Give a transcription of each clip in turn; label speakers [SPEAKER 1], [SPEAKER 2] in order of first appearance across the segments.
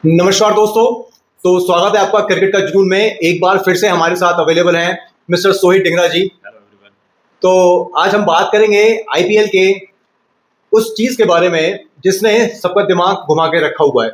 [SPEAKER 1] नमस्कार दोस्तों। तो स्वागत है आपका क्रिकेट का जुनून में। एक बार फिर से हमारे साथ अवेलेबल हैं mister Sohit Dhingra ji.
[SPEAKER 2] Hello everyone.
[SPEAKER 1] तो आज हम बात करेंगे आईपीएल के उस चीज के बारे में जिसने सबका दिमाग घुमा के रखा हुआ है।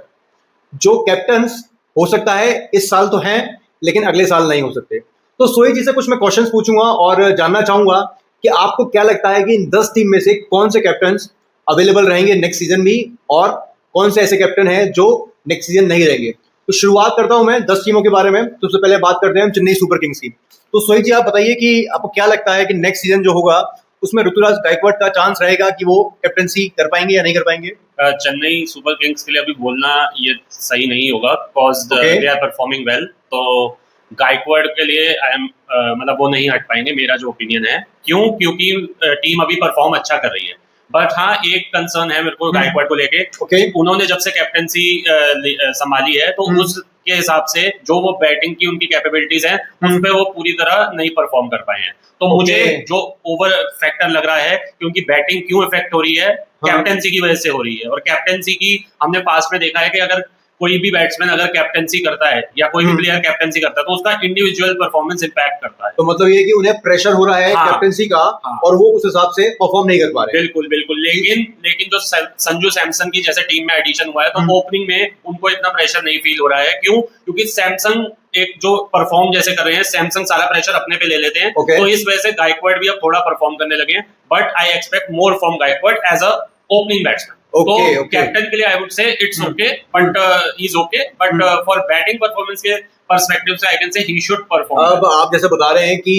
[SPEAKER 1] जो कैप्टन्स हो सकता है इस साल तो हैं लेकिन अगले साल नहीं हो सकते। तो सोहित जी से कुछ मैं क्वेश्चंस पूछूंगा और जानना चाहूंगा कि आपको क्या लगता है कि इन 10 टीम में से कौन से कैप्टन्स अवेलेबल रहेंगे नेक्स्ट सीजन भी, और कौन से ऐसे कैप्टन हैं जो नेक्स्ट सीजन नहीं रहेंगे। तो शुरुआत करता हूं मैं 10 टीमों के बारे में। तो सबसे पहले बात करते हैं हम चेन्नई सुपर किंग्स की। तो सोहित जी आप बताइए कि आपको क्या लगता है कि नेक्स्ट सीजन जो होगा उसमें ऋतुराज गायकवाड़ का चांस रहेगा कि वो कैप्टनसी कर पाएंगे या नहीं कर पाएंगे?
[SPEAKER 2] चेन्नई सुपर किंग्स के लिए अभी बोलना ये सही नहीं होगा because they are performing well. तो गायकवाड़ के लिए आई एम मतलब वो नहीं हट पाएंगे, मेरा जो ओपिनियन है। क्यों? क्योंकि टीम अभी परफॉर्म अच्छा कर रही है। बट हाँ, एक कंसर्न है मेरे को गायकवाड़ को लेके। उन्होंने जब से कैप्टनसी संभाली है तो उसके हिसाब से जो वो बैटिंग की उनकी कैपेबिलिटीज हैं उस पे वो पूरी तरह नहीं परफॉर्म कर पाए हैं। तो मुझे जो ओवर फैक्टर लग रहा है कि उनकी बैटिंग क्यों इफेक्ट हो रही है, कैप्टनसी की वजह से हो रही है। और कैप्टनसी की हमने पास्ट में देखा है कि अगर कोई भी बैट्समैन अगर कैप्टनसी करता है या कोई भी प्लेयर कैप्टनसी करता है तो उसका इंडिविजुअल परफॉर्मेंस इंपैक्ट करता है।
[SPEAKER 1] तो मतलब ये कि उन्हें प्रेशर हो रहा है कैप्टनसी का, और वो उस हिसाब से परफॉर्म नहीं कर पा रहे।
[SPEAKER 2] बिल्कुल बिल्कुल। लेकिन जो संजू सैमसन की जैसे टीम में एडिशन हुआ है तो ओपनिंग में उनको इतना प्रेशर नहीं फील हो रहा है। क्यों? क्योंकि सैमसन एक जो परफॉर्म जैसे कर रहे हैं, सैमसंग सारा प्रेशर अपने पे ले लेते हैं। तो इस वजह से गायकवाड़ भी अब थोड़ा परफॉर्म करने लगे हैं। But I expect more from Gaikwad as a opening batsman. तो कैप्टन के लिए I would say it's okay, but he is okay, but for batting performance के पर्सपेक्टिव से I can say he should perform.
[SPEAKER 1] अब आप जैसे बता रहे हैं कि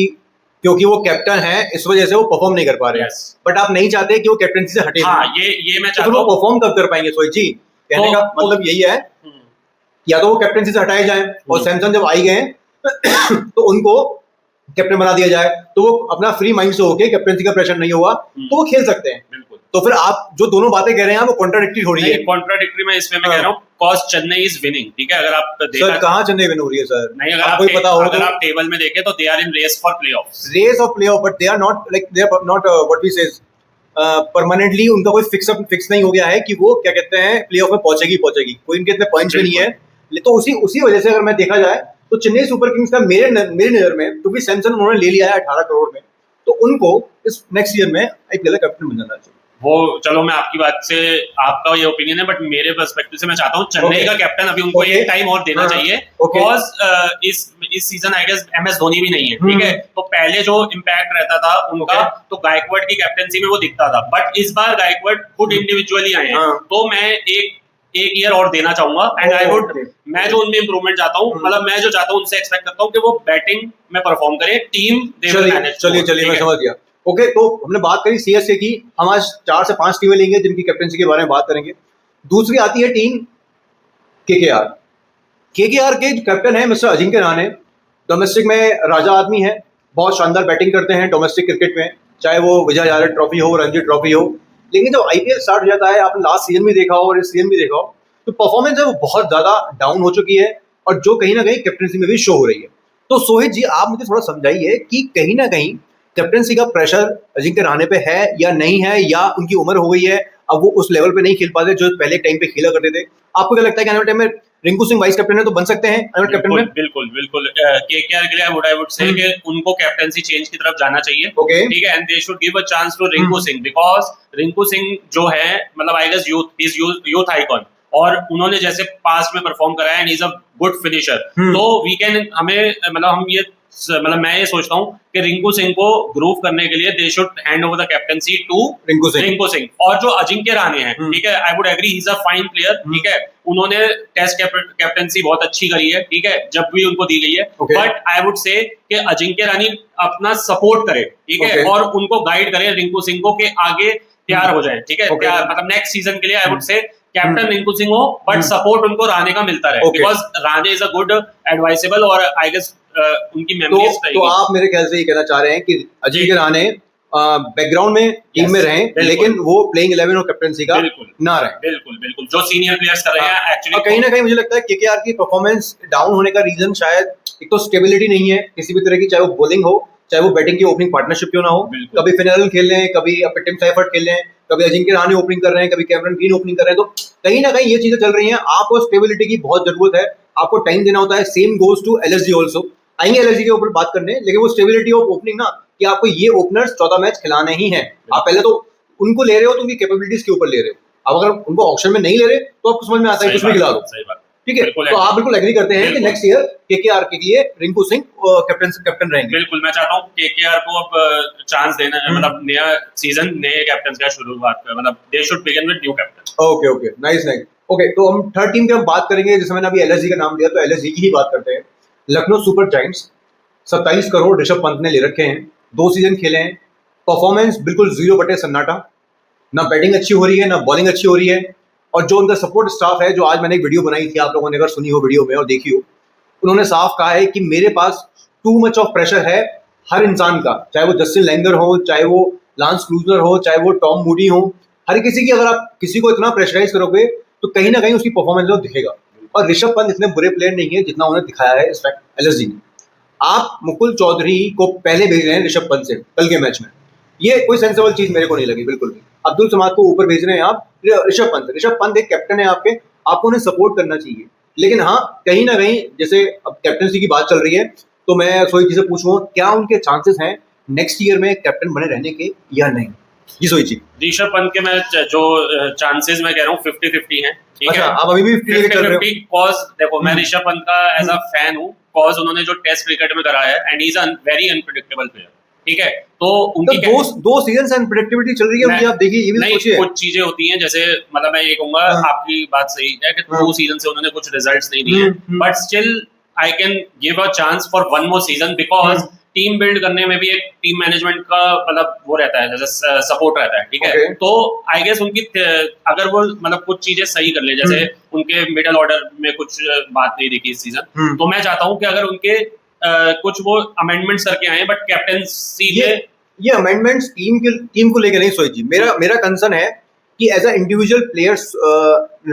[SPEAKER 1] क्योंकि वो कैप्टन है इस वजह से वो परफॉर्म नहीं कर पा रहे हैं, बट आप नहीं चाहते कि वो कैप्टनसी से हटे।
[SPEAKER 2] हाँ, ये मैं चाहता
[SPEAKER 1] हूं। वो परफॉर्म कब कर पाएंगे सोहित जी? कहने का मतलब यही है, या तो वो कैप्टनसी से हटाए जाए और सैमसन जब आई गए तो उनको कैप्टन बना दिया जाए, तो वो अपना फ्री माइंड से होके कैप्टनसी का प्रेशर नहीं हुआ तो वो खेल सकते हैं। बिल्कुल। तो फिर आप जो दोनों बातें कह रहे हैं वो कॉन्ट्राडिक्टरी हो रही है।
[SPEAKER 2] कॉन्ट्राडिक्टरी मैं इसमें कह रहा हूँ कॉज चेन्नई इज विनिंग। ठीक है, अगर आप
[SPEAKER 1] सर कहाँ चेन्नई विन हो रही है सर?
[SPEAKER 2] नहीं, अगर आप टेबल में देखें तो they are in race for playoff, but they are not like they are not what we say permanently उनका कोई फिक्स नहीं हो गया है कि वो क्या कहते हैं प्लेऑफ में पहुंचेगी। कोई इनके इतने पॉइंट्स भी नहीं है। तो उसी वजह से अगर मैं देखा जाए तो चेन्नई सुपर किंग्स का मेरे नजर में, क्योंकि सैमसन उन्होंने ले लिया है 18 करोड़ में, तो उनको इस नेक्स्ट ईयर में आईपीएल का कैप्टन बन जाना चाहिए। वो चलो, मैं आपकी बात से, आपका ये ओपिनियन है, बट मेरे पर्सपेक्टिव से मैं चाहता हूँ चेन्नई का कैप्टन अभी उनको एक टाइम और देना चाहिए। बिकॉज इस season I guess MS Dhoni भी नहीं है। ठीक है, तो पहले जो इम्पैक्ट रहता था उनका तो गायकवाड़ की कैप्टनसी में वो दिखता था, बट इस बार गायकवाड़ खुद इंडिविजुअली आए हैं। तो मैं एक ईयर और देना चाहूंगा एंड आई वुड, मैं जो उनमें इंप्रूवमेंट चाहता हूँ, मतलब मैं जो चाहता हूँ उनसे एक्सपेक्ट करता हूँ कि वो बैटिंग में परफॉर्म करे, टीम दे विल मैनेज।
[SPEAKER 1] चलिए मैं समझ गया। ओके, तो हमने बात करी सीएसके की। हम आज 4 से 5 टीमें लेंगे जिनकी कैप्टनसी के बारे में बात करेंगे। दूसरी आती है टीम केकेआर। केकेआर के कैप्टन है मिस्टर अजिंक्य रहाणे। डोमेस्टिक में राजा आदमी है, बहुत शानदार बैटिंग करते हैं डोमेस्टिक क्रिकेट में, चाहे वो विजय हजारे ट्रॉफी हो, रणजी ट्रॉफी हो। लेकिन जब आईपीएल स्टार्ट हो जाता है, आपने लास्ट सीजन भी देखा हो और इस सीजन भी देखा हो, तो परफॉर्मेंस है वो बहुत ज्यादा डाउन हो चुकी है, और जो कहीं ना कहीं कैप्टनसी में भी शो हो रही है। तो सोहित जी आप मुझे थोड़ा समझाइए कि कहीं ना कहीं कैप्टनसी का प्रेशर अजिंक्य रहाणे पे है या नहीं है, या उनकी उम्र हो गई है, अब वो उस लेवल पे नहीं खेल पाते जो पहले टाइम पे खेला करते थे। आपको क्या लगता है कि आने वाले टाइम में रिंकू सिंह वाइस कैप्टन है तो बन सकते हैं कैप्टन में?
[SPEAKER 2] बिल्कुल केकेआर के लिए आई वुड से कि उनको कैप्टनसी चेंज की तरफ जाना चाहिए। ठीक है, and they should give a chance to Rinku Singh, because Rinku Singh जो है, मतलब आई गेस यूथ आइकॉन, और उन्होंने जैसे पास्ट में परफॉर्म कराया and is a good finisher. तो वी कैन, मैं ये सोचता हूँ कि रिंकू सिंह को ग्रूव करने के लिए they should hand over the captaincy to Rinku Singh. और जो अजिंक्य रहाणे हैं, ठीक है, I would agree, he is a fine player. ठीक है, उन्होंने टेस्ट कैप्टनसी बहुत अच्छी करी है, ठीक है, जब भी उनको दी गई है। बट आई वुड से कि अजिंक्य रहाणे अपना सपोर्ट करे, ठीक है, और उनको गाइड करे रिंकू सिंह को कि आगे तैयार हो जाए। ठीक है, मतलब नेक्स्ट सीजन के लिए आई वुड से कैप्टन रिंकू सिंह हो, बट सपोर्ट उनको रहाणे का मिलता रहे, because Rahane is a good advisable, और आई गेस उनकी मेमोरीज
[SPEAKER 1] तो आप मेरे ख्याल से ये कहना चाह रहे हैं कि अजिंक्य रहाणे बैकग्राउंड में टीम में रहें, लेकिन वो प्लेइंग 11 और कैप्टनसी का ना रहे।
[SPEAKER 2] बिल्कुल जो सीनियर प्लेयर्स कर रहे हैं एक्चुअली।
[SPEAKER 1] कहीं ना कहीं मुझे लगता है केकेआर की परफॉर्मेंस डाउन होने का रीजन शायद एक तो स्टेबिलिटी नहीं है किसी भी तरह की, चाहे वो बॉलिंग हो चाहे वो बैटिंग की ओपनिंग पार्टनरशिप क्यों ना हो। कभी फिनल खेल लें, कभी टिम साइफर्ट खेल लें, कभी अजिंक्य रहाणे ओपनिंग कर रहे हैं, कभी कैमरन ग्रीन ओपनिंग कर रहे हैं, तो कहीं ना कहीं ये चीजें चल रही हैं। आपको स्टेबिलिटी की बहुत जरूरत है, आपको टाइम देना होता है। Same goes to LSG also, आएंगे एलएसजी के ऊपर बात करने, लेकिन वो स्टेबिलिटी ऑफ ओपनिंग ना, कि आपको ये ओपनर्स 14 मैच खिलाने ही है। आप पहले तो उनको ले रहे हो तो उनकी कैपेबिलिटीज के ऊपर ले रहे हो। अब अगर उनको ऑप्शन में नहीं ले रहे तो आपको समझ में आता है कुछ भी खिला दो। ठीक है, तो आप बिल्कुल एग्री करते हैं कि नेक्स्ट ईयर केकेआर के लिए रिंकू सिंह कैप्टन रहेंगे।
[SPEAKER 2] बिल्कुल, मैं चाहता हूँ केकेआर को अब चांस देना, मतलब नया सीजन नए कैप्टन का शुरुआत कर, मतलब they should begin with new captain.
[SPEAKER 1] Okay okay, nice nice. Okay, तो हम थर्ड टीम की हम बात करेंगे। जैसे मैंने अभी एलएसजी का नाम लिया तो एलएसजी की ही बात करते हैं। लखनऊ सुपर जायंट्स, 27 करोड़ ऋषभ पंत ने ले रखे हैं, 2 सीजन खेले हैं। परफॉर्मेंस बिल्कुल 0 बटे सन्नाटा, ना बैटिंग अच्छी हो रही है ना बॉलिंग अच्छी हो रही है। और जो उनका सपोर्ट स्टाफ है, जो आज मैंने एक वीडियो बनाई थी, आप लोगों ने अगर सुनी हो वीडियो में और देखी हो, उन्होंने साफ कहा है कि मेरे पास टू मच ऑफ प्रेशर है हर इंसान का, चाहे वो जस्टिन लैंगर हो, चाहे वो लांस क्लूजनर हो, चाहे वो टॉम मूडी हो, हर किसी की अगर आप किसी को इतना प्रेशराइज करोगे तो कहीं ना कहीं उसकी परफॉर्मेंस में दिखेगा। और ऋषभ पंत इतने बुरे प्लेयर नहीं है जितना उन्हें दिखाया है इस फैक्ट एलएसजी ने। आप मुकुल चौधरी को पहले भेज रहे हैं ऋषभ पंत से कल के मैच में, ये कोई सेंसेबल चीज मेरे को नहीं लगी बिल्कुल भी। अब्दुल समाद को ऊपर भेज रहे हैं आप ऋषभ पंत एक कैप्टन है आपके, आपको उन्हें सपोर्ट करना चाहिए। लेकिन हाँ, कहीं ना कहीं जैसे अब कैप्टनसी की बात चल रही है, तो मैं सोई जी से पूछूं क्या उनके चांसेस हैं नेक्स्ट ईयर में कैप्टन बने रहने के या नहीं? जी सोई जी।
[SPEAKER 2] ऋषभ पंत के मैं जो चांसेस मैं कह रहा हूँ 50-50 हैं।
[SPEAKER 1] अच्छा, आप अभी भी
[SPEAKER 2] 50-50 कॉज देखो, मैं ऋषभ पंत का एज अ फैन हूँ, कॉज उन्होंने जो टेस्ट क्रिकेट में करा है and he is a very unpredictable player. ठीक है, तो उनकी
[SPEAKER 1] दो सीजन से अनप्रेडिक्टेबिलिटी चल रही है उनकी। आप देखिए, ये भी सोचिए,
[SPEAKER 2] कुछ चीजें होती हैं, जैसे मतलब मैं ये कहूंगा, आपकी बात सही है कि 2 सीजन से उन्होंने कुछ रिजल्ट्स नहीं दिए, but still I can give a chance for 1 more season, because team build करने में भी एक टीम मैनेजमेंट का मतलब वो रहता है, जैसे सपोर्ट रहता है। ठीक है, तो आई गेस उनकी अगर वो मतलब कुछ चीजें सही कर ले, जैसे उनके मिडल ऑर्डर में कुछ बात नहीं दिखी इस सीजन, तो मैं चाहता हूँ कि अगर उनके कुछ वो अमेंडमेंट्स करके आए, बट कैप्टनसी
[SPEAKER 1] ये अमेंडमेंट्स टीम को लेकर नहीं सोई जी। मेरा कंसर्न है कि as a individual players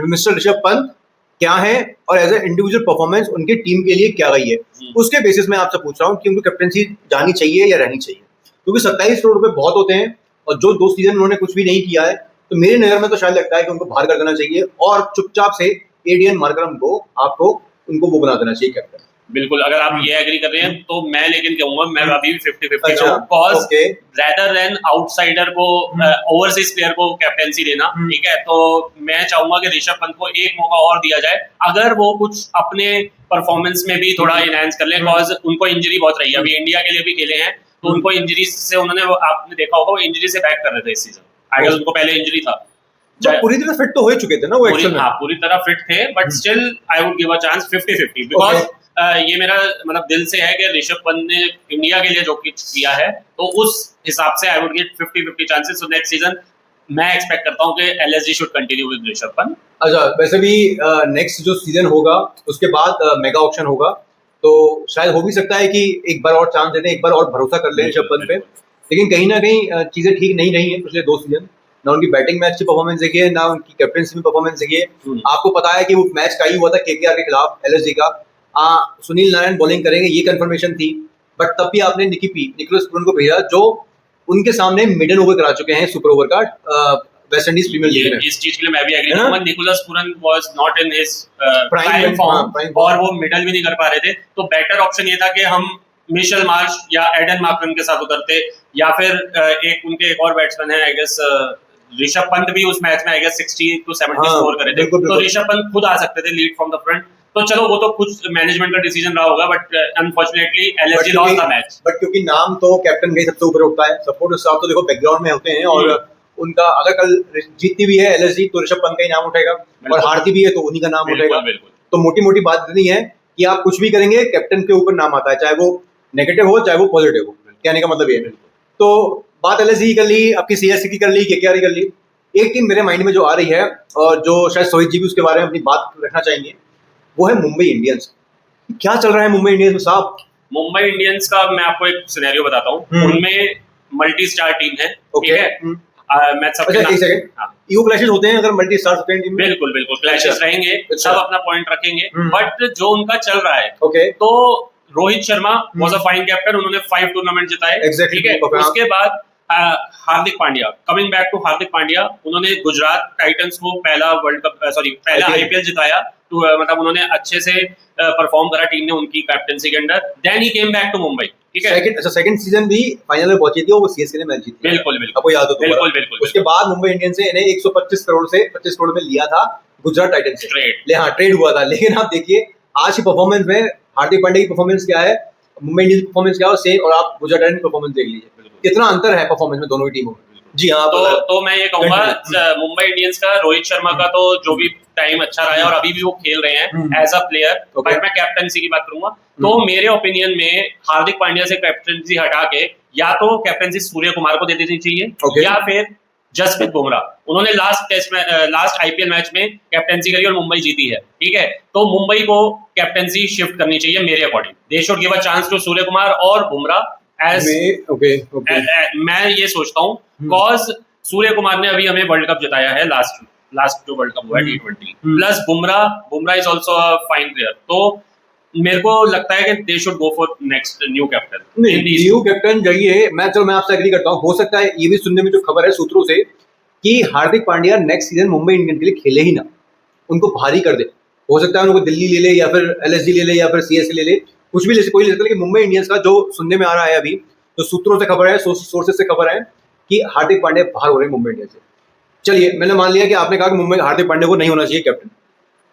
[SPEAKER 1] mister Rishabh Pant क्या है और एज अ इंडिविजुअल परफॉर्मेंस उनके टीम के लिए क्या रही है, उसके बेसिस में आपसे पूछ रहा हूँ कि उनको कैप्टनसी जानी चाहिए या रहनी चाहिए। क्योंकि 27 करोड़ रुपए बहुत होते हैं और जो 2 सीजन उन्होंने कुछ भी नहीं किया है, तो मेरे नजर में तो शायद लगता है कि उनको बाहर कर देना चाहिए और चुपचाप से एडीएन मार्करम को आपको उनको वो बना देना चाहिए कैप्टन।
[SPEAKER 2] बिल्कुल, अगर आप ये एग्री कर रहे हैं तो मैं लेकिन कहूंगा, मैं अभी भी 50-50 हूं, कॉज रेदर देन आउटसाइडर को ओवरसीज प्लेयर को कैप्टेंसी देना। ठीक है, तो मैं चाहूंगा कि ऋषभ पंत को एक मौका और दिया जाए, अगर वो कुछ अपने परफॉर्मेंस में भी थोड़ा इनहैंस कर ले, कॉज उनको इंजरी बहुत रही है। अभी इंडिया के लिए भी खेले हैं तो उनको इंजरी से उन्होंने, आपने देखा होगा, वो इंजरी से बैक कर रहे थे इस सीजन। आई गेस उनको पहले इंजरी था,
[SPEAKER 1] पूरी तरह फिट तो हो चुके थे ना वो एक्चुअली।
[SPEAKER 2] हाँ, पूरी तरह फिट थे, but still I would give a chance 50-50, because ये मेरा मतलब दिल से है कि ऋषभ पंत ने इंडिया के लिए जो कुछ किया है, तो उस हिसाब से I would give 50-50 chances. So next season मैं एक्सपेक्ट करता हूँ कि LSG should continue with Rishabh Pant.
[SPEAKER 1] अच्छा, वैसे भी नेक्स्ट जो सीजन होगा उसके बाद मेगा ऑक्शन होगा, तो शायद हो भी सकता है कि एक बार और चांस देते हैं, एक बार और भरोसा कर लें ऋषभ पंत पे। लेकिन कहीं ना कहीं चीजें ठीक नहीं रही हैं पिछले 2 सीजन, ना उनकी बैटिंग में अच्छी परफॉर्मेंस देखी है, ना उनकी कैप्टनसी में परफॉर्मेंस देखी है। आपको पता है कि वो मैच का ही हुआ था केकेआर के खिलाफ एलएसजी का, सुनील नारायण बॉलिंग करेंगे ये कंफर्मेशन थी, बट तब भी आपने निकोलस पूरन को भेजा जो उनके सामने मिडल ओवर करा चुके हैं सुपर ओवर का वेस्ट इंडीज प्रीमियर लीग में।
[SPEAKER 2] इस चीज के लिए मैं भी एग्री करूंगा, Nicholas Pooran was not in his prime form और वो मिडल भी नहीं कर पा रहे थे, तो बेटर ऑप्शन ये था कि हम मिशेल मार्श या एडन मार्करम के साथ उतरते, या फिर एक उनके एक और बैट्समैन है आई गेस ऋषभ पंत भी उस मैच में आई गेस 60-70 स्कोर करे थे, तो ऋषभ पंत खुद आ सकते थे लीड फ्रॉम द फ्रंट। तो चलो वो तो कुछ मैनेजमेंट का डिसीजन रहा होगा, but unfortunately LSG lost the match.
[SPEAKER 1] But क्योंकि नाम तो कैप्टन का ही सबसे ऊपर उठता है, सपोर्ट स्टाफ तो देखो बैकग्राउंड में होते हैं, और उनका अगर कल जीतती भी है एलएसजी तो ऋषभ पंत का ही नाम उठेगा, और हारती भी है तो उन्हीं का नाम उठेगा। तो मोटी मोटी बात इतनी है कि आप कुछ भी करेंगे कैप्टन के ऊपर नाम आता है, चाहे वो नेगेटिव हो चाहे वो पॉजिटिव हो। कहने का मतलब ये है। तो बात एलएसजी की कर ली, आपकी सीएससी की कर ली, केकेआर की कर ली। एक टीम मेरे माइंड में जो आ रही है और जो शायद सोहित जी भी उसके बारे में अपनी बात रखना चाहेंगे, वो है मुंबई इंडियंस। क्या चल रहा है मुंबई इंडियंस में साहब?
[SPEAKER 2] मुंबई इंडियंस का मैं आपको एक सिनेरियो बताता हूँ। उनमें मल्टी स्टार टीम है, ठीक है। मैं सब
[SPEAKER 1] एक सेकंड, ईगो क्लैशेस होते हैं अगर मल्टी स्टार होते हैं टीम में?
[SPEAKER 2] बिल्कुल बिल्कुल क्लैशेस रहेंगे, सब अपना पॉइंट रखेंगे, बट जो उनका चल रहा है, तो Rohit Sharma was a fine captain, उन्होंने 5 टूर्नामेंट जिताए, ठीक है। उसके बाद Hardik Pandya, coming back to Hardik Pandya, उन्होंने गुजरात टाइटंस को पहला आईपीएल जिताया। तो मतलब उन्होंने अच्छे से परफॉर्म करा टीम ने उनकी कैप्टनसी के under. Then he came back to Mumbai, ठीक है।
[SPEAKER 1] सेकंड सीजन भी फाइनल में पहुंची थी और वो सीएसके ने मैच जीती।
[SPEAKER 2] बिल्कुल बिल्कुल,
[SPEAKER 1] आपको याद हो तो
[SPEAKER 2] बिल्कुल।
[SPEAKER 1] उसके बाद मुंबई इंडियंस ने इन्हें 125 करोड़ से 25 करोड़ में लिया था गुजरात टाइटंस से। हाँ, ट्रेड हुआ था। लेकिन आप देखिए आज की परफॉर्मेंस में हार्दिक पांड्या की परफॉर्मेंस क्या है, मुंबई इंडियंस की परफॉर्मेंस क्या है, सेम, और आप गुजरात टाइटंस की परफॉर्मेंस देख लीजिए, कितना अंतर है परफॉर्मेंस में दोनों की टीमों में। जी हाँ,
[SPEAKER 2] तो मैं ये कहूंगा मुंबई इंडियंस का रोहित शर्मा का तो जो भी टाइम अच्छा रहा है और अभी भी वो खेल रहे हैं एज अ प्लेयर, बट मैं कैप्टनसी की बात करूंगा तो मेरे ओपिनियन में हार्दिक पांड्या से कैप्टनसी हटा के या तो कैप्टनसी सूर्य कुमार को दे देनी चाहिए या फिर जसप्रीत बुमराह। उन्होंने लास्ट आईपीएल मैच में कैप्टनसी करी और मुंबई जीती है, ठीक है। तो मुंबई को कैप्टनसी शिफ्ट करनी चाहिए मेरे according. They should give a chance to Surya Kumar और बुमराह एज मैं ये सोचता हूँ, बिकॉज सूर्य कुमार ने अभी हमें वर्ल्ड कप जिताया है, लास्ट जो वर्ल्ड कप हुआ है T20, plus Bumrah is also a fine player. तो मेरे को लगता है कि दे should go for next new captain.
[SPEAKER 1] New captain चाहिए। मैं आपसे एग्री करता हूँ। हो सकता है ये भी सुनने में जो खबर है सूत्रों से कि Hardik Pandya next season Mumbai Indians के लिए खेले ही ना, उनको भारी कर दे। हो सकता है उनको दिल्ली ले ले या फिर LSG ले ले या फिर CSK ले ले, कुछ भी कोई ले सकता है। लेकिन मुंबई इंडियंस का जो सुनने में आ रहा है अभी, तो सूत्रों से खबर है, सोर्सेज से खबर है कि हार्दिक पांड्या बाहर हो रहे हैं मुंबई इंडियंस से। चलिए, मैंने मान लिया कि आपने कहा कि हार्दिक पांड्या को नहीं होना चाहिए कैप्टन,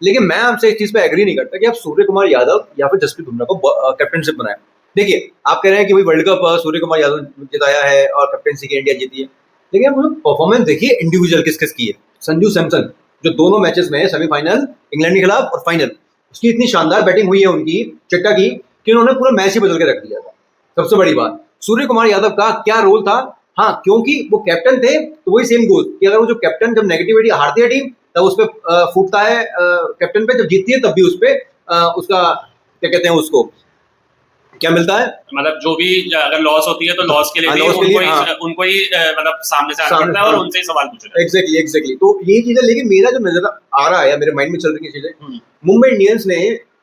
[SPEAKER 1] लेकिन मैं आपसे इस चीज पे एग्री नहीं करता कि आप सूर्य कुमार यादव या फिर जसप्रीत बुमराह को कैप्टनशिप बनाए। देखिए, आप कह रहे हैं कि भाई वर्ल्ड कप सूर्य कुमार यादव जिताया है और कैप्टनसी की इंडिया जीती है, लेकिन आप परफॉर्मेंस देखिए इंडिविजुअल किस किस की है। संजू सैमसन जो दोनों मैचेस में सेमीफाइनल इंग्लैंड के खिलाफ और फाइनल, उसकी इतनी शानदार बैटिंग हुई है उनकी चट्टा की कि उन्होंने पूरा मैच ही बदल के रख दिया था। सबसे बड़ी बात, सूर्य कुमार यादव का क्या रोल था? हाँ, क्योंकि वो कैप्टन थे तो वही सेम गोल कि अगर वो जो कैप्टन जब नेगेटिविटी हारती है टीम तब उस पर फूटता है कैप्टन पे, जब जीतती है तब भी उस पर उसका क्या कहते हैं, उसको क्या मिलता है,
[SPEAKER 2] मतलब जो भी अगर लॉस होती है तो लॉस के लिए उनको ही मतलब सामने से आना पड़ता है और उनसे ही सवाल पूछना है।
[SPEAKER 1] एग्जैक्टली। तो ये चीजें, लेकिन मेरा जो नजर आ रहा है, मेरे माइंड में चल रही चीजें, मुंबई इंडियंस ने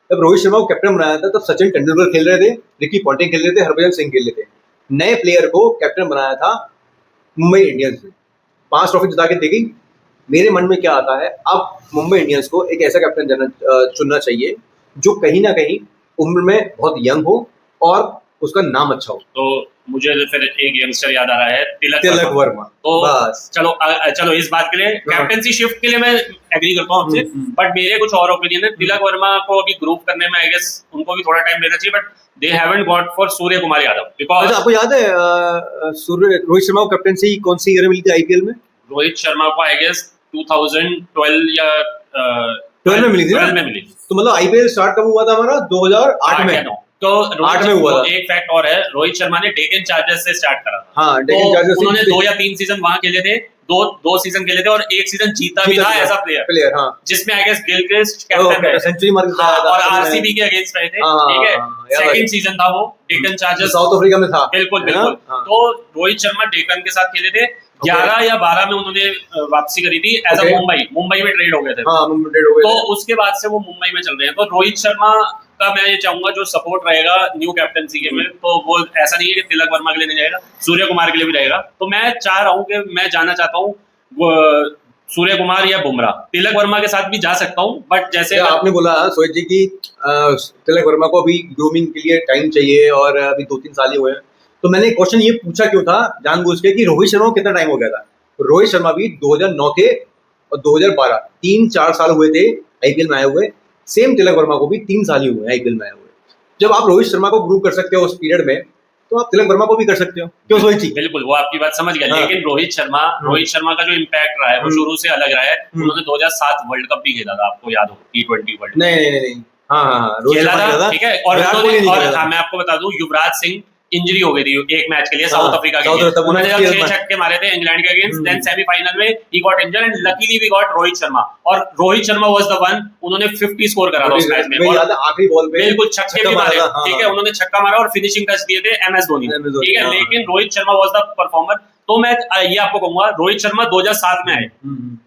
[SPEAKER 1] जब रोहित शर्मा को कैप्टन बनाया था तब सचिन तेंदुलकर खेल रहे थे, रिकी पॉन्टिंग खेल रहे थे, हरभजन सिंह खेल रहे थे। नए प्लेयर को कैप्टन बनाया था मुंबई इंडियंस ने, 5 ट्रॉफी जिता के देगी। मेरे मन में क्या आता है, अब मुंबई इंडियंस को एक ऐसा कैप्टन चुनना चाहिए जो कहीं ना कहीं उम्र में बहुत यंग हो और उसका नाम अच्छा हो।
[SPEAKER 2] तो मुझे फिर एक यंगस्टर याद आ रहा है,
[SPEAKER 1] तिलक वर्मा।
[SPEAKER 2] तो चलो इस बात के लिए कैप्टनसी शिफ्ट के लिए मैं एग्री करता हूँ आपसे, बट मेरे कुछ और ओपिनियन है। तिलक वर्मा को अभी ग्रुप करने में आई गेस उनको भी थोड़ा टाइम लेना चाहिए, but they haven't got for Surya Kumar Yadav because.
[SPEAKER 1] आपको याद है रोहित शर्मा को कैप्टनसी कौन सी ईयर में मिली थी आईपीएल में?
[SPEAKER 2] रोहित शर्मा को आई गेस 2012 या
[SPEAKER 1] 12 में मिली थी। तो मतलब आईपीएल स्टार्ट कब हुआ था हमारा? 2008 में।
[SPEAKER 2] तो
[SPEAKER 1] 8 में हुआ था।
[SPEAKER 2] एक फैक्ट और है, रोहित शर्मा ने डेक्कन चार्जर्स से स्टार्ट करा था।
[SPEAKER 1] हाँ, डेक्कन चार्जर्स।
[SPEAKER 2] उन्होंने 2 या 3 सीजन वहां खेले थे, दो सीजन खेले थे और एक सीजन जीता भी था एज अ प्लेयर। हाँ, जिसमें आई गेस गिलक्रिस्ट कैप्टन थे, सेंचुरी मार के आया था और आरसीबी के अगेंस्ट रहे थे, ठीक है। सेकंड सीजन था वो, डेक्कन चार्जर्स
[SPEAKER 1] साउथ अफ्रीका में था।
[SPEAKER 2] बिल्कुल। तो रोहित शर्मा डेक्कन के साथ खेले थे। 11 या 12 में उन्होंने वापसी करी थी एज अ मुंबई में ट्रेड हो गए थे। तो उसके बाद से वो मुंबई में चल रहे हैं। तो रोहित शर्मा का मैं ये चाहूंगा जो सपोर्ट रहेगा न्यू कैप्टनसी के में, तो वो ऐसा नहीं है कि तिलक वर्मा के लिए नहीं जाएगा, सूर्य कुमार के लिए भी रहेगा। तो मैं चाह रहा हूँ कि मैं जाना चाहता हूँ सूर्य कुमार या बुमराह। तिलक वर्मा के साथ भी जा सकता हूँ, बट जैसे
[SPEAKER 1] आपने बोला सोहित जी की तिलक वर्मा को अभी ग्रूमिंग के लिए टाइम चाहिए और अभी 2-3 साल ही हुए हैं, तो मैंने क्वेश्चन ये पूछा क्यों था जानबूझ के कि रोहित शर्मा को कितना टाइम हो गया था। रोहित शर्मा भी 2009 के और 2012 3-4 साल हुए थे आईपीएल में आए हुए। सेम तिलक वर्मा को भी 3 साल ही हुए आईपीएल में आए हुए। जब आप रोहित शर्मा को ग्रुप कर सकते हो उस पीरियड में, तो आप तिलक वर्मा को भी कर सकते हो। क्यों सोहित जी?
[SPEAKER 2] बिल्कुल, वो आपकी बात समझ गया। लेकिन रोहित शर्मा का जो इम्पैक्ट रहा है वो शुरू से अलग रहा है। उन्होंने 2007 वर्ल्ड कप भी खेला था, आपको याद हो, T20 वर्ल्ड।
[SPEAKER 1] नहीं। हाँ,
[SPEAKER 2] खेला था, ठीक है। और मैं आपको बता दूं, युवराज सिंह इंजरी हो गई थी एक मैच के लिए साउथ अफ्रीका के लिए। उन्होंने जब 6 छक्के मारे थे इंग्लैंड के अगेंस्ट, देन सेमीफाइनल में he got injured and luckily we got Rohit Sharma. और Rohit Sharma was the one, उन्होंने 50 स्कोर करा था उस मैच में और
[SPEAKER 1] आखिरी बॉल पे
[SPEAKER 2] बिल्कुल छक्के भी मारे, ठीक है। उन्होंने छक्का मारा और फिनिशिंग टच दिए थे MS धोनी, ठीक है। लेकिन Rohit Sharma was the performer तो मैं ये आपको कहूंगा, रोहित शर्मा 2007 में आए,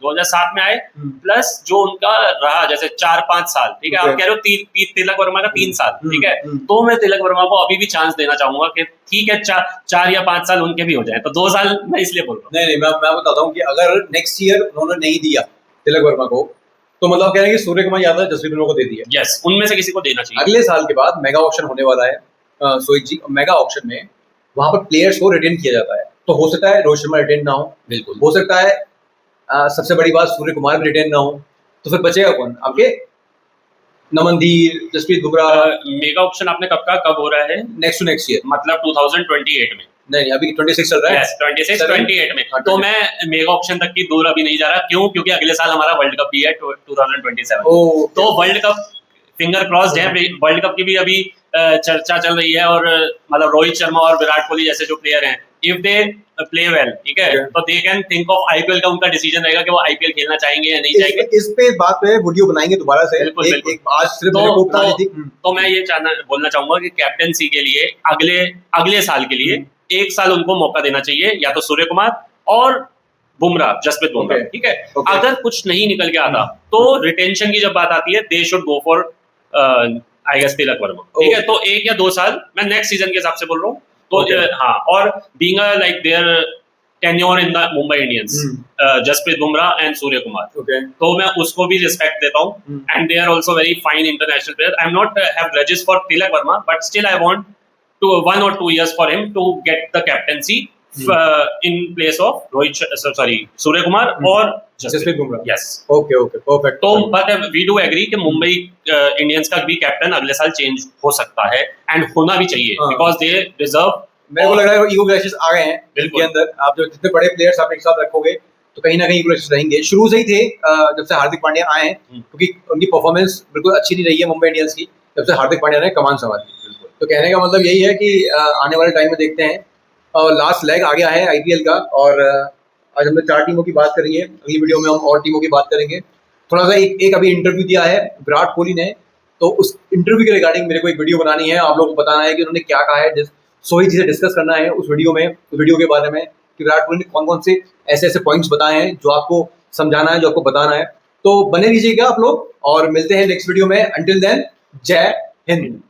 [SPEAKER 2] 2007 में आए, प्लस जो उनका रहा जैसे 4-5 साल, ठीक है, आप कह रहे हो तिलक वर्मा का 3 साल, ठीक है, तो मैं तिलक वर्मा को अभी भी चांस देना चाहूंगा कि ठीक है 4 या 5 साल उनके भी हो जाए, तो 2 साल मैं इसलिए बोल रहा हूँ।
[SPEAKER 1] नहीं, मैं बताता हूँ कि अगर नेक्स्ट ईयर उन्होंने नहीं दिया तिलक वर्मा को, तो मतलब कह रहे हैं कि सूर्य कुमार यादव जसप्रीत बुमराह को दे दिया।
[SPEAKER 2] यस, उनमें से किसी को देना चाहिए।
[SPEAKER 1] अगले साल के बाद मेगा ऑक्शन होने वाला है सोहित जी, मेगा ऑक्शन में वहां पर प्लेयर्स को रिटेन किया जाता है, तो हो सकता है रोहित शर्मा रिटेन ना हो,
[SPEAKER 2] बिल्कुल
[SPEAKER 1] हो सकता है सबसे बड़ी बात सूर्य कुमार भी रिटेन ना हो, तो फिर बचेगा कौन आपके? नमनदीर, जसप्रीत बुमराह।
[SPEAKER 2] मेगा ऑक्शन आपने कब हो रहा है?
[SPEAKER 1] नेक्स्ट ईयर,
[SPEAKER 2] मतलब 2028 में।
[SPEAKER 1] नहीं, अभी 26 चल रहा है।
[SPEAKER 2] yes, 26-28 में। तो मैं मेगा ऑप्शन तक की दूर अभी नहीं जा रहा, क्यों? क्योंकि अगले साल हमारा वर्ल्ड कप भी है 2027। तो वर्ल्ड कप फिंगर क्रॉस्ड है, वर्ल्ड कप की भी अभी चर्चा चल रही है, और मतलब रोहित शर्मा और विराट कोहली जैसे जो प्लेयर हैं, इफ दे प्ले वेल, ठीक है, तो they can think of IPL का उनका डिसीजन रहेगा कि वो आईपीएल खेलना चाहेंगे या नहीं चाहेंगे।
[SPEAKER 1] इस पे बात पे वीडियो बनाएंगे दोबारा से। आज सिर्फ
[SPEAKER 2] तो मैं ये बोलना चाहूंगा कि कैप्टेंसी के लिए अगले साल के लिए 1 साल उनको मौका देना चाहिए, या तो सूर्य कुमार और बुमराह, जसप्रीत बुमराह, ठीक है। अगर कुछ नहीं निकल के आता तो रिटेंशन की जब बात आती है, they should go for I guess Tilak Varma, ठीक है। तो 1 या 2 साल मैं नेक्स्ट सीजन के हिसाब से बोल रहा हूँ, तो हाँ, और being like their tenure in the Mumbai Indians, Jasprit Bumrah and Surya Kumar, तो मैं उसको भी रिस्पेक्ट देता हूँ, and they are also very fine international player. I am not have grudges for Tilak Varma, but still I want 1 or 2 years for him to get the captaincy in place of Surya Kumar or Jasprit Bumrah. Yes.
[SPEAKER 1] Okay, perfect.
[SPEAKER 2] तो but we do agree कि Mumbai Indians का भी captain अगले साल change हो सकता है, and होना भी चाहिए, because they deserve।
[SPEAKER 1] मेरे को लग रहा है ईगो क्लैशेस आ गए हैं इनके अंदर। आप जो जितने बड़े प्लेयर्स आप एक साथ रखोगे तो कहीं ना कहीं ईगो क्लैशेस रहेंगे। शुरू से ही थे, जब से हार्दिक पांड्या आए हैं, क्योंकि उनकी परफॉर्मेंस बिल्कुल अच्छी नहीं रही है मुंबई इंडियंस की, जब से हार्दिक पांड्या ने कमान संभाली। तो कहने का मतलब यही है कि आने वाले टाइम में देखते हैं, और लास्ट लेग आ गया है आईपीएल का, और आज हमने 4 टीमों की बात करी है, अगली वीडियो में हम और टीमों की बात करेंगे। थोड़ा सा एक अभी इंटरव्यू दिया है विराट कोहली ने, तो उस इंटरव्यू के रिगार्डिंग मेरे को एक वीडियो बनानी है, आप लोगों को बताना है कि उन्होंने क्या कहा है, सोहित जी से डिस्कस करना है उस वीडियो के बारे में, कि विराट कोहली ने कौन कौन से ऐसे पॉइंट्स बताए हैं जो आपको समझाना है, जो आपको बताना है। तो बने रहिएगा आप लोग, और मिलते हैं नेक्स्ट वीडियो में। अंटिल देन, जय हिंद।